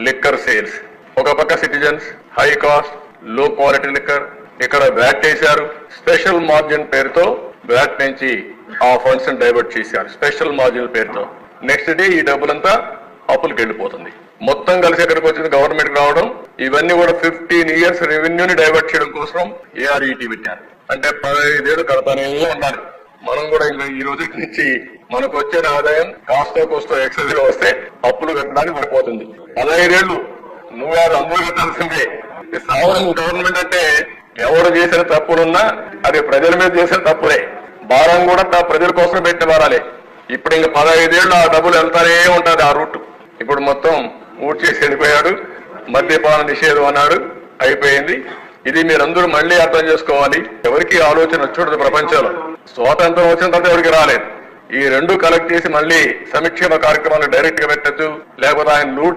Liquor sales. ఒక పక్క citizens, high cost, లో క్వాలిటీ లిక్కర్, ఇక్కడ వ్యాట్ వేశారు. స్పెషల్ మార్జిన్ పేరుతో వ్యాట్ నుంచి ఆ ఫండ్స్ డైవర్ట్ చేశారు స్పెషల్ మార్జిన్ పేరుతో. నెక్స్ట్ డే ఈ డబ్బులంతా అప్పులకు వెళ్ళిపోతుంది. మొత్తం కలిసి ఎక్కడికి వచ్చింది గవర్నమెంట్ రావడం. ఇవన్నీ కూడా 15 years రెవెన్యూని డైవర్ట్ చేయడం కోసం ARET పెట్టారు. అంటే 15 ఏళ్ళు కడతానే ఉండాలి. మనం కూడా ఇంకా ఈ రోజు నుంచి మనకు వచ్చే ఆదాయం కాస్తో కోస్తో ఎక్సెస్ గా వస్తే అప్పులు కట్టడానికి పడిపోతుంది. 15 ఏళ్ళు నువ్వు అందరూ కట్టాల్సిందే. సావరం గవర్నమెంట్ అంటే ఎవరు చేసిన తప్పులున్నా అది ప్రజల మీద చేసిన తప్పులే. భారం కూడా ప్రజల కోసం పెట్టిన భారాలే. ఇప్పుడు ఇంకా 15 ఏళ్ళు ఆ డబ్బులు వెళ్తానే ఉంటుంది ఆ రూట్. ఇప్పుడు మొత్తం ఊడ్ చేసి వెళ్ళిపోయాడు. మద్యపాన నిషేధం అన్నాడు, అయిపోయింది. ఇది మీరందరూ మళ్ళీ అర్థం చేసుకోవాలి. ఎవరికి ఆలోచన వచ్చేది ప్రపంచంలో స్వాతంత్రం వచ్చిన తర్వాత ఎవరికి రాలేదు. ఈ రెండు కలెక్ట్ చేసి మళ్ళీ సంక్షేమ కార్యక్రమాలు డైరెక్ట్ గా పెట్టచ్చు, లేకపోతే ఆయన లూట్